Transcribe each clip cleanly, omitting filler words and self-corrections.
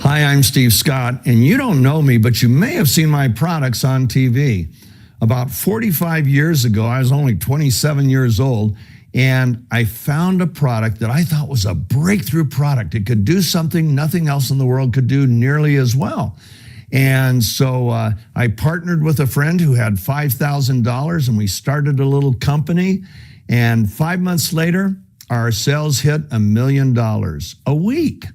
Hi, I'm Steve Scott, and you don't know me, but you may have seen my products on TV. About 45 years ago, I was only 27 years old, and I found a product that I thought was a breakthrough product. It could do something nothing else in the world could do nearly as well. And so I partnered with a friend who had $5,000, and we started a little company. And 5 months later, our sales hit $1 million a week.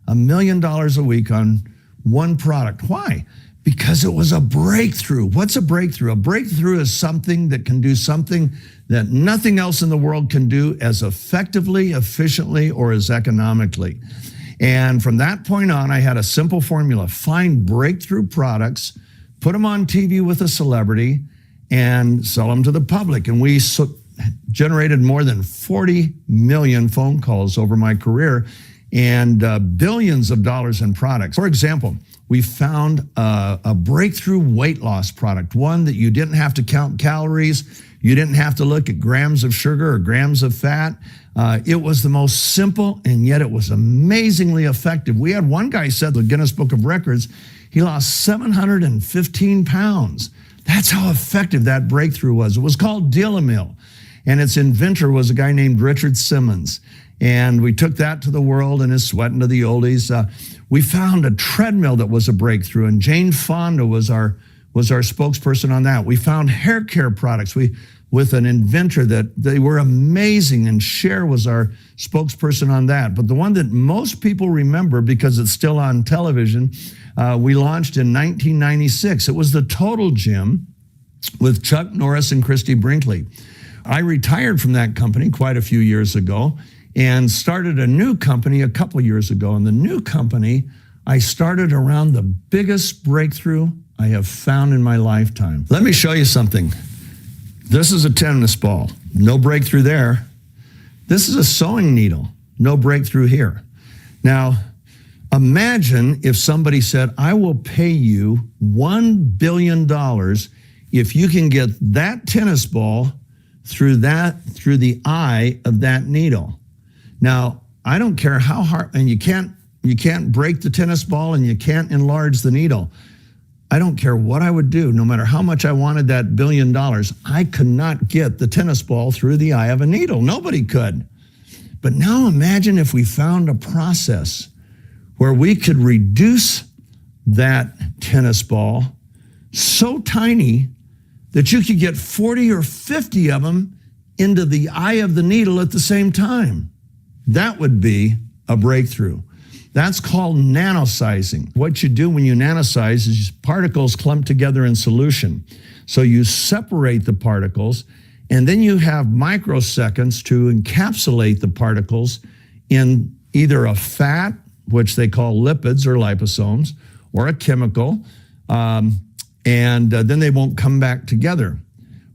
$1 million a week on one product. Why? Because it was a breakthrough. What's a breakthrough? A breakthrough is something that can do something that nothing else in the world can do as effectively, efficiently, or as economically. And from that point on, I had a simple formula: find breakthrough products, put them on TV with a celebrity, and sell them to the public. And we generated more than 40 million phone calls over my career, and billions of dollars in products. For example, we found a breakthrough weight loss product, one that you didn't have to count calories, you didn't have to look at grams of sugar or grams of fat. It was the most simple, and yet it was amazingly effective. We had one guy said, the Guinness Book of Records, he lost 715 pounds. That's how effective that breakthrough was. It was called Deal-A-Mill, and its inventor was a guy named Richard Simmons. And we took that to the world and is sweating to the oldies. We found a treadmill that was a breakthrough, and Jane Fonda was our spokesperson on that. We found hair care products with an inventor that they were amazing, and Cher was our spokesperson on that. But the one that most people remember, because it's still on television, we launched in 1996. It was the Total Gym with Chuck Norris and Christy Brinkley. I retired from that company quite a few years ago and started a new company a couple years ago. And the new company I started around the biggest breakthrough I have found in my lifetime. Let me show you something. This is a tennis ball. No breakthrough there. This is a sewing needle. No breakthrough here. Now, imagine if somebody said, I will pay you $1 billion if you can get that tennis ball through the eye of that needle. Now, I don't care how hard, and you can't break the tennis ball and you can't enlarge the needle. I don't care what I would do, no matter how much I wanted that $1 billion, I could not get the tennis ball through the eye of a needle. Nobody could. But now imagine if we found a process where we could reduce that tennis ball so tiny that you could get 40 or 50 of them into the eye of the needle at the same time. That would be a breakthrough. That's called nanosizing. What you do when you nanosize is particles clump together in solution. So you separate the particles, and then you have microseconds to encapsulate the particles in either a fat, which they call lipids or liposomes, or a chemical, and then they won't come back together.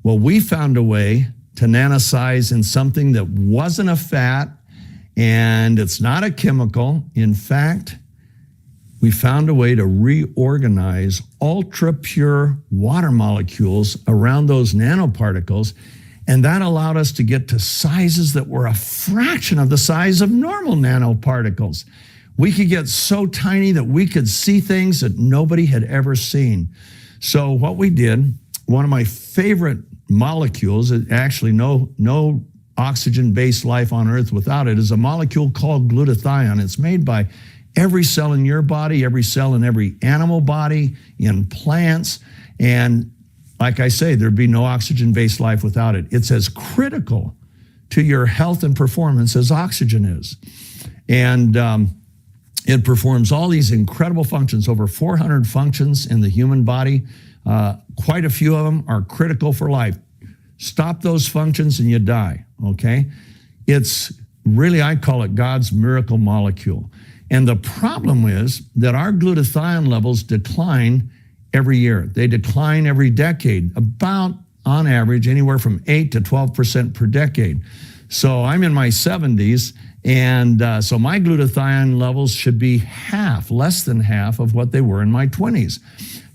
Well, we found a way to nanosize in something that wasn't a fat, and it's not a chemical. In fact, we found a way to reorganize ultra-pure water molecules around those nanoparticles, and that allowed us to get to sizes that were a fraction of the size of normal nanoparticles. We could get so tiny that we could see things that nobody had ever seen. So what we did, one of my favorite molecules, actually no oxygen-based life on Earth without it, is a molecule called glutathione. It's made by every cell in your body, every cell in every animal body, in plants, and like I say, there'd be no oxygen-based life without it. It's as critical to your health and performance as oxygen is. And it performs all these incredible functions, over 400 functions in the human body. Quite a few of them are critical for life. Stop those functions and you die, okay? It's really, I call it God's miracle molecule. And the problem is that our glutathione levels decline every year. They decline every decade, about, on average, anywhere from 8 to 12% per decade. So I'm in my 70s, and so my glutathione levels should be half, less than half of what they were in my 20s.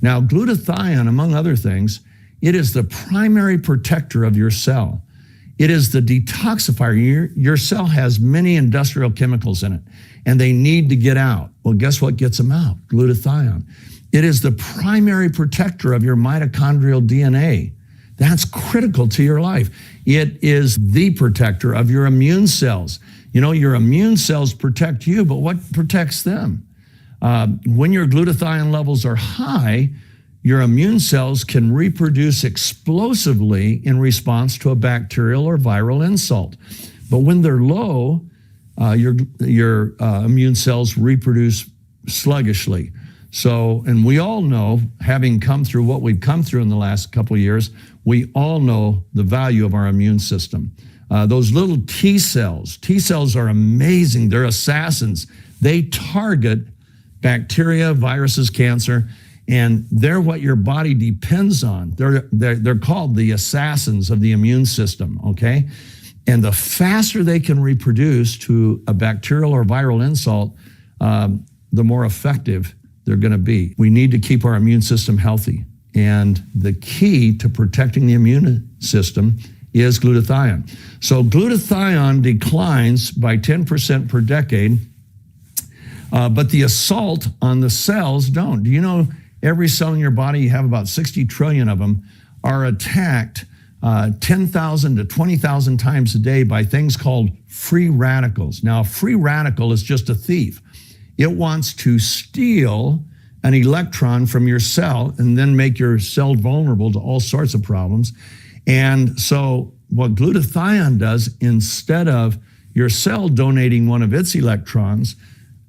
Now, glutathione, among other things, it is the primary protector of your cell. It is the detoxifier. Your cell has many industrial chemicals in it, and they need to get out. Well, guess what gets them out? Glutathione. It is the primary protector of your mitochondrial DNA. That's critical to your life. It is the protector of your immune cells. You know, your immune cells protect you, but what protects them? When your glutathione levels are high, your immune cells can reproduce explosively in response to a bacterial or viral insult. But when they're low, your immune cells reproduce sluggishly. So, and we all know, having come through what we've come through in the last couple of years, we all know the value of our immune system. Those little T cells are amazing. They're assassins. They target bacteria, viruses, cancer, and they're what your body depends on. They're called the assassins of the immune system, okay? And the faster they can reproduce to a bacterial or viral insult, the more effective they're going to be. We need to keep our immune system healthy. And the key to protecting the immune system is glutathione. So glutathione declines by 10% per decade, but the assault on the cells don't. Do you know every cell in your body, you have about 60 trillion of them, are attacked 10,000 to 20,000 times a day by things called free radicals. Now, a free radical is just a thief. It wants to steal an electron from your cell and then make your cell vulnerable to all sorts of problems. And so what glutathione does, instead of your cell donating one of its electrons,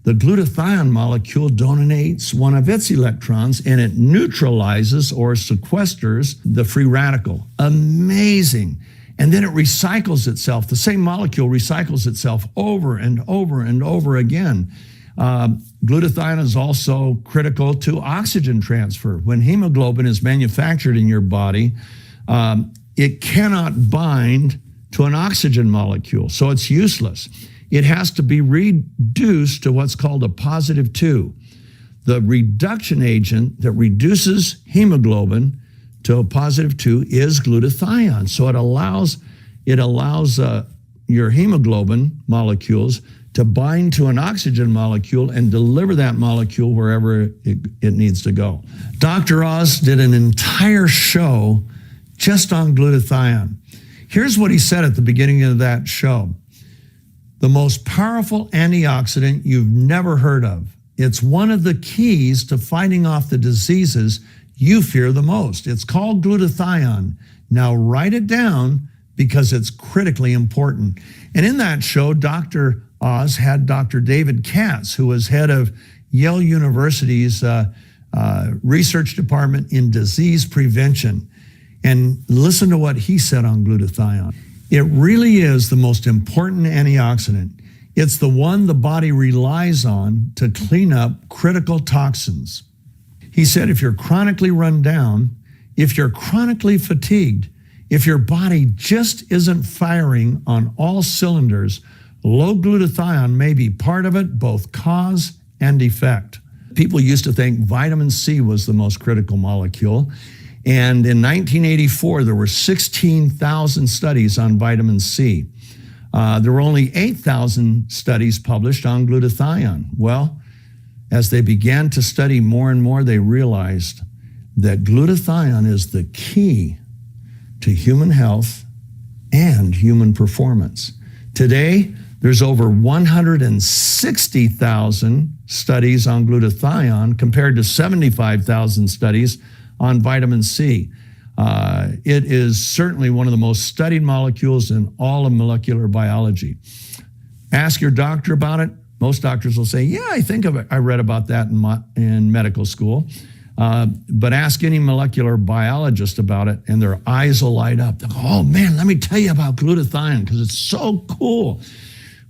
the glutathione molecule donates one of its electrons and it neutralizes or sequesters the free radical. Amazing. And then it recycles itself. The same molecule recycles itself over and over and over again. Glutathione is also critical to oxygen transfer. When hemoglobin is manufactured in your body, it cannot bind to an oxygen molecule, so it's useless. It has to be reduced to what's called a positive 2. The reduction agent that reduces hemoglobin to a positive 2 is glutathione. So it allows your hemoglobin molecules to bind to an oxygen molecule and deliver that molecule wherever it needs to go. Dr. Oz did an entire show just on glutathione. Here's what he said at the beginning of that show. The most powerful antioxidant you've never heard of. It's one of the keys to fighting off the diseases you fear the most. It's called glutathione. Now write it down because it's critically important. And in that show, Dr. Oz had Dr. David Katz, who was head of Yale University's research department in disease prevention. And listen to what he said on glutathione. It really is the most important antioxidant. It's the one the body relies on to clean up critical toxins. He said if you're chronically run down, if you're chronically fatigued, if your body just isn't firing on all cylinders, low glutathione may be part of it, both cause and effect. People used to think vitamin C was the most critical molecule. And in 1984, there were 16,000 studies on vitamin C. There were only 8,000 studies published on glutathione. Well, as they began to study more and more, they realized that glutathione is the key to human health and human performance. Today, there's over 160,000 studies on glutathione compared to 75,000 studies on vitamin C. It is certainly one of the most studied molecules in all of molecular biology. Ask your doctor about it. Most doctors will say, yeah, I think of it. I read about that in medical school. But ask any molecular biologist about it and their eyes will light up. They'll go, oh man, let me tell you about glutathione because it's so cool.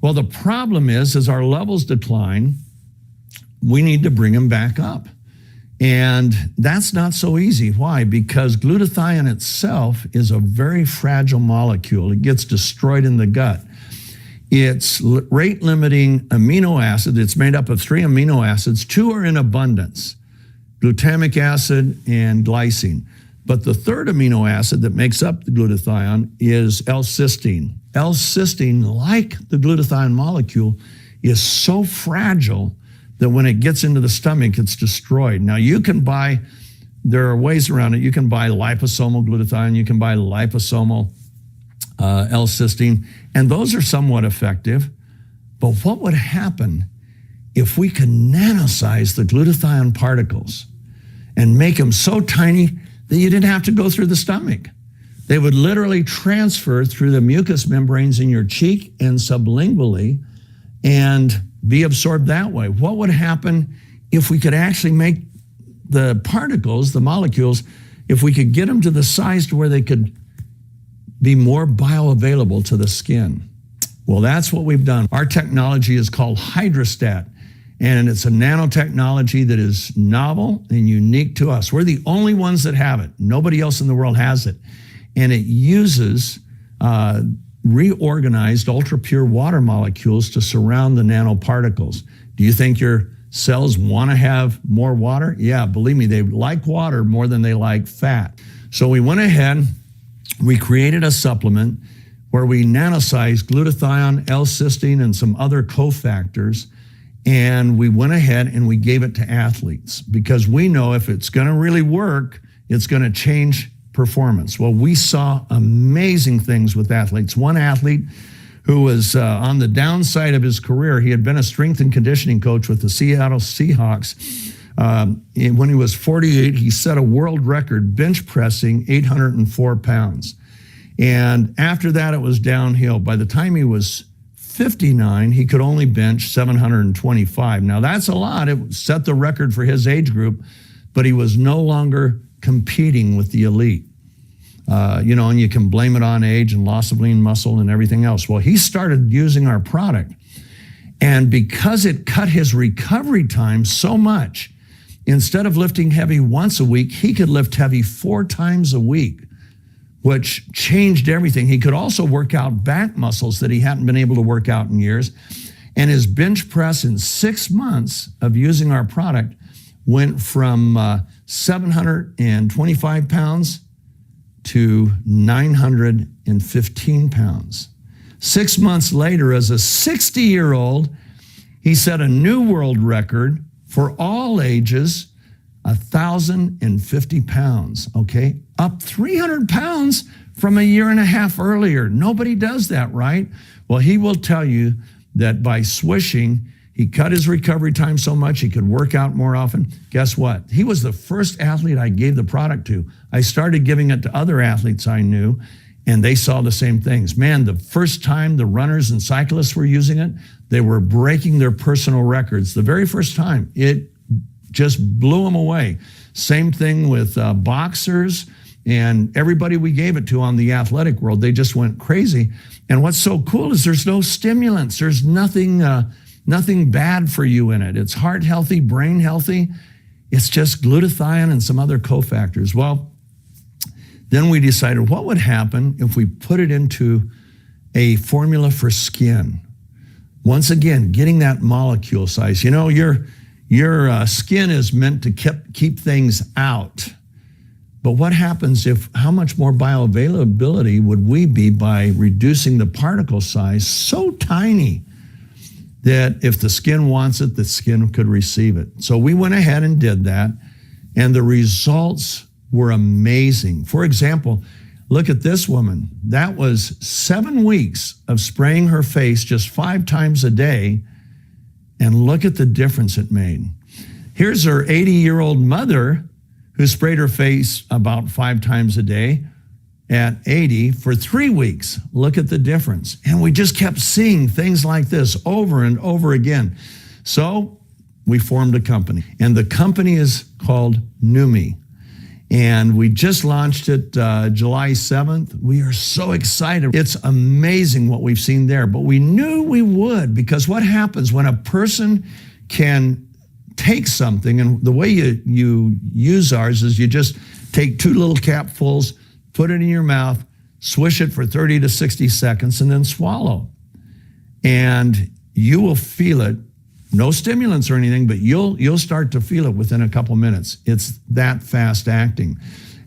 Well, the problem is, as our levels decline, we need to bring them back up. And that's not so easy. Why? Because glutathione itself is a very fragile molecule. It gets destroyed in the gut. It's rate-limiting amino acid. It's made up of 3 amino acids. 2 are in abundance, glutamic acid and glycine. But the third amino acid that makes up the glutathione is L-cysteine. L-cysteine, like the glutathione molecule, is so fragile that when it gets into the stomach, it's destroyed. Now you can buy, there are ways around it. You can buy liposomal glutathione, you can buy liposomal L-cysteine, and those are somewhat effective. But what would happen if we could nanosize the glutathione particles and make them so tiny that you didn't have to go through the stomach? They would literally transfer through the mucous membranes in your cheek and sublingually and be absorbed that way. What would happen if we could actually make the particles, the molecules, if we could get them to the size to where they could be more bioavailable to the skin? Well, that's what we've done. Our technology is called HydraStat, and it's a nanotechnology that is novel and unique to us. We're the only ones that have it. Nobody else in the world has it. And it uses reorganized ultra-pure water molecules to surround the nanoparticles. Do you think your cells want to have more water? Yeah, believe me, they like water more than they like fat. So we went ahead, we created a supplement where we nanosized glutathione, L-cysteine, and some other cofactors, and we went ahead and we gave it to athletes because we know if it's going to really work, it's going to change performance. Well, we saw amazing things with athletes. One athlete who was on the downside of his career, he had been a strength and conditioning coach with the Seattle Seahawks. When he was 48, he set a world record bench pressing 804 pounds. And after that, it was downhill. By the time he was 59, he could only bench 725. Now, that's a lot. It set the record for his age group, but he was no longer competing with the elite. And you can blame it on age and loss of lean muscle and everything else. Well, he started using our product. And because it cut his recovery time so much, instead of lifting heavy once a week, he could lift heavy 4 times a week, which changed everything. He could also work out back muscles that he hadn't been able to work out in years. And his bench press in 6 months of using our product went from 725 pounds to 915 pounds. 6 months later, as a 60-year-old, he set a new world record for all ages, 1,050 pounds, okay? Up 300 pounds from a year and a half earlier. Nobody does that, right? Well, he will tell you that by swishing, he cut his recovery time so much he could work out more often. Guess what? He was the first athlete I gave the product to. I started giving it to other athletes I knew, and they saw the same things. Man, the first time the runners and cyclists were using it, they were breaking their personal records. The very first time, it just blew them away. Same thing with boxers and everybody we gave it to on the athletic world. They just went crazy. And what's so cool is there's no stimulants. There's nothing bad for you in it. It's heart healthy, brain healthy. It's just glutathione and some other cofactors. Well, then we decided what would happen if we put it into a formula for skin. Once again, getting that molecule size. You know, your skin is meant to keep things out. But what happens how much more bioavailability would we be by reducing the particle size so tiny that if the skin wants it, the skin could receive it. So we went ahead and did that, and the results were amazing. For example, look at this woman. That was 7 weeks of spraying her face just 5 times a day, and look at the difference it made. Here's her 80-year-old mother who sprayed her face about 5 times a day at 80 for 3 weeks. Look at the difference. And we just kept seeing things like this over and over again. So we formed a company, and the company is called Numi. And we just launched it July 7th. We are so excited. It's amazing what we've seen there, but we knew we would, because what happens when a person can take something, and the way you use ours is you just take 2 little capfuls, put it in your mouth, swish it for 30 to 60 seconds, and then swallow. And you will feel it. No stimulants or anything, but you'll start to feel it within a couple minutes. It's that fast acting.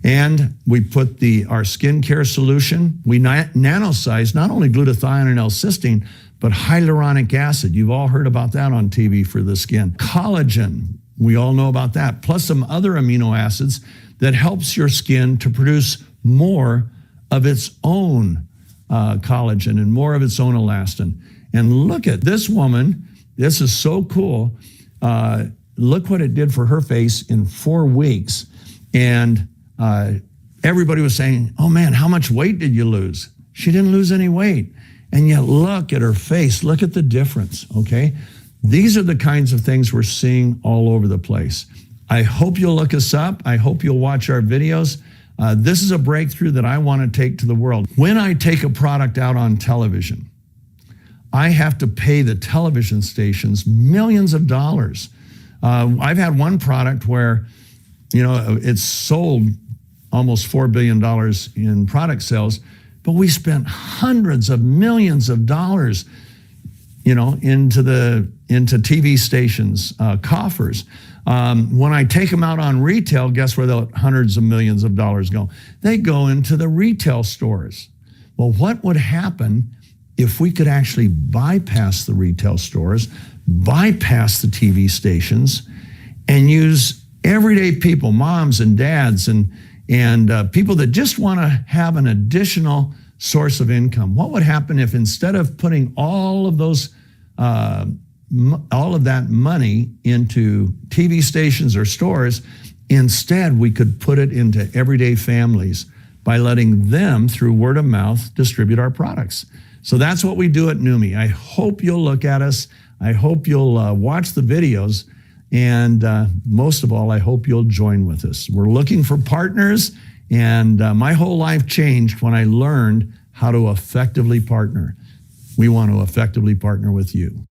And we put our skincare solution, we nanosize not only glutathione and L-cysteine, but hyaluronic acid. You've all heard about that on TV for the skin. Collagen, we all know about that, plus some other amino acids that helps your skin to produce more of its own collagen and more of its own elastin. And look at this woman. This is so cool. Look what it did for her face in 4 weeks. And everybody was saying, oh man, how much weight did you lose? She didn't lose any weight. And yet look at her face. Look at the difference, okay? These are the kinds of things we're seeing all over the place. I hope you'll look us up. I hope you'll watch our videos. This is a breakthrough that I want to take to the world. When I take a product out on television, I have to pay the television stations millions of dollars. I've had one product where, it's sold almost $4 billion in product sales, but we spent hundreds of millions of dollars, into TV stations, coffers. When I take them out on retail, guess where the hundreds of millions of dollars go? They go into the retail stores. Well, what would happen if we could actually bypass the retail stores, bypass the TV stations, and use everyday people, moms and dads, and people that just want to have an additional source of income? What would happen if instead of putting all of that money into TV stations or stores, instead we could put it into everyday families by letting them, through word of mouth, distribute our products? So that's what we do at NUMMI. I hope you'll look at us. I hope you'll watch the videos. And most of all, I hope you'll join with us. We're looking for partners. And my whole life changed when I learned how to effectively partner. We want to effectively partner with you.